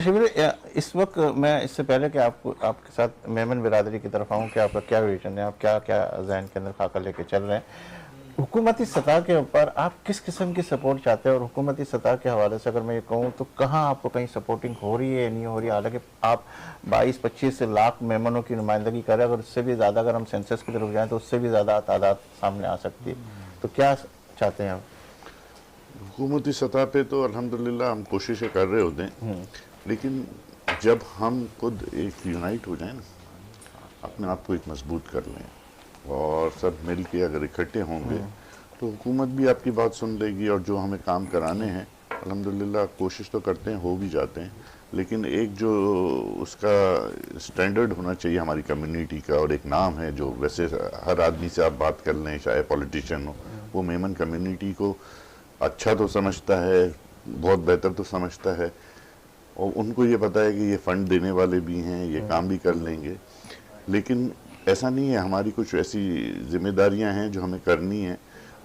शिविर इस वक्त मैं इससे पहले कि आपको आपके साथ मेमन बिरादरी की तरफ आऊँ कि आपका क्या विजन है, आप क्या क्या जहन के अंदर खाका लेके चल रहे हैं, हुकूमती सतह के ऊपर आप किस किस्म की सपोर्ट चाहते हैं और हुकूमती सतह के हवाले से अगर मैं ये कहूँ तो कहाँ आपको कहीं सपोर्टिंग हो रही है नहीं हो रही है? हालांकि आप 22-25 लाख मेमनों की नुमाइंदगी कर रहे हैं, अगर उससे भी ज़्यादा अगर हम सेंसस की तरफ जाएँ तो उससे भी ज़्यादा तादाद सामने आ सकती है, तो क्या चाहते हैं आप? हुकूमती सतह पे तो अल्हम्दुलिल्लाह हम कोशिशें कर रहे होते हैं, लेकिन जब हम खुद एक यूनाइट हो जाए ना, अपने आप को एक मजबूत कर लें और सब मिल के अगर इकट्ठे होंगे तो हुकूमत भी आपकी बात सुन लेगी और जो हमें काम कराने हैं अल्हम्दुलिल्लाह कोशिश तो करते हैं, हो भी जाते हैं। लेकिन एक जो उसका स्टैंडर्ड होना चाहिए हमारी कम्युनिटी का, और एक नाम है जो वैसे हर आदमी से आप बात कर लें, चाहे पॉलिटिशियन हो, वो मेमन कम्युनिटी को अच्छा तो समझता है, बहुत बेहतर तो समझता है, और उनको ये पता है कि ये फंड देने वाले भी हैं, ये काम भी कर लेंगे। लेकिन ऐसा नहीं है, हमारी कुछ ऐसी जिम्मेदारियां हैं जो हमें करनी है,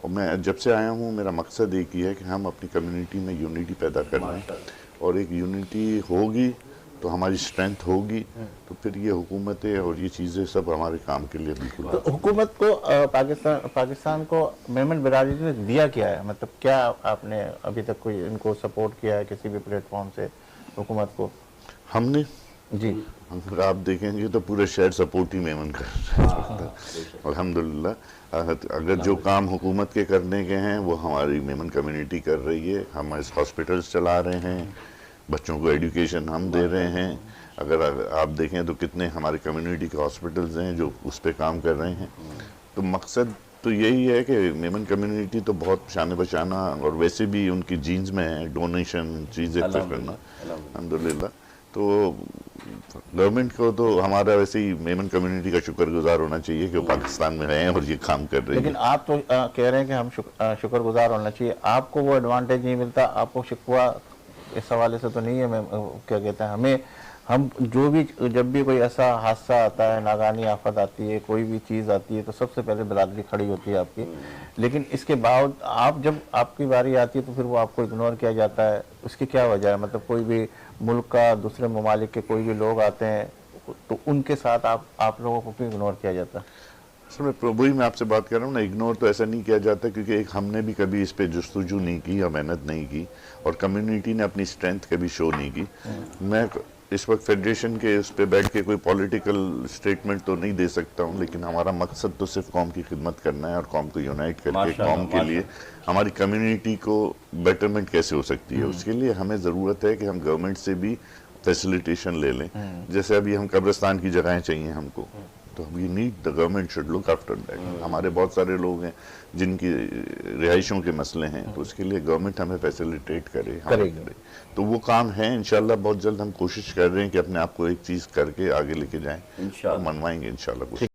और मैं जब से आया हूँ मेरा मकसद एक ही है कि हम अपनी कम्युनिटी में यूनिटी पैदा कर लें, और एक यूनिटी होगी तो हमारी स्ट्रेंथ होगी, तो फिर ये हुकूमतें और ये चीज़ें सब हमारे काम के लिए बिल्कुल। तो हुकूमत को पाकिस्तान को मेमन बिरादरी ने दिया क्या है, मतलब क्या आपने अभी तक कोई इनको सपोर्ट किया है किसी भी प्लेटफॉर्म से हुकूमत को? हमने जी, अगर आप देखेंगे तो पूरे शहर सपोर्ट ही मेमन कर रहे हैं अल्हम्दुलिल्लाह। अगर जो काम हुकूमत के करने के हैं वो हमारी मेमन कम्युनिटी कर रही है। हम इस हॉस्पिटल्स चला रहे हैं, बच्चों को एजुकेशन हम दे रहे हैं। अगर आप देखें तो कितने हमारे कम्युनिटी के हॉस्पिटल्स हैं जो उस पर काम कर रहे हैं। तो मकसद तो यही है कि मेमन कम्युनिटी तो बहुत शान बशाना, और वैसे भी उनकी जीन्स में है डोनेशन चीज़ें करना अल्हम्दुलिल्लाह। तो गवर्नमेंट को तो हमारा वैसे ही मेमन कम्युनिटी का शुक्रगुजार होना चाहिए कि वो पाकिस्तान में हैं और ये काम कर रही है। लेकिन आप तो कह रहे हैं कि हम शुक्रगुजार होना चाहिए, आपको वो एडवांटेज नहीं मिलता, आपको शिकवा इस हवाले से तो नहीं है? मैं क्या कहते हैं, हमें हम जो भी जब भी कोई ऐसा हादसा आता है, नागानी आफत आती है, कोई भी चीज़ आती है तो सबसे पहले बिरादरी खड़ी होती है आपकी, लेकिन इसके बाद आप जब आपकी बारी आती है तो फिर वो आपको इग्नोर किया जाता है, उसकी क्या वजह है? मतलब कोई भी मुल्क का, दूसरे ममालिक के कोई भी लोग आते हैं तो उनके साथ आप लोगों को क्यों इग्नोर किया जाता है? सर वही मैं आपसे बात कर रहा हूँ ना, इग्नोर तो ऐसा नहीं किया जाता, क्योंकि एक हमने भी कभी इस पे जस्तुजू नहीं की या मेहनत नहीं की, और कम्युनिटी ने अपनी स्ट्रेंथ कभी शो नहीं की। मैं इस वक्त फेडरेशन के उस पर बैठ के कोई पॉलिटिकल स्टेटमेंट तो नहीं दे सकता हूँ, लेकिन हमारा मकसद तो सिर्फ कौम की खिदमत करना है और कौम को यूनाइट करके कौम के लिए हमारी कम्युनिटी को बेटरमेंट कैसे हो सकती है, उसके लिए हमें ज़रूरत है कि हम गवर्नमेंट से भी फैसिलिटेशन ले लें। जैसे अभी हम कब्रिस्तान की जगहें चाहिए हमको, तो we need the government should look after that. हमारे बहुत सारे लोग हैं जिनकी रिहाइशों के मसले हैं, तो उसके लिए गवर्नमेंट हमें फैसिलिटेट करे, करे। तो वो काम है इंशाल्लाह, बहुत जल्द हम कोशिश कर रहे हैं कि अपने आप को एक चीज़ करके आगे लेके जाएं, मनवाएंगे इंशाल्लाह।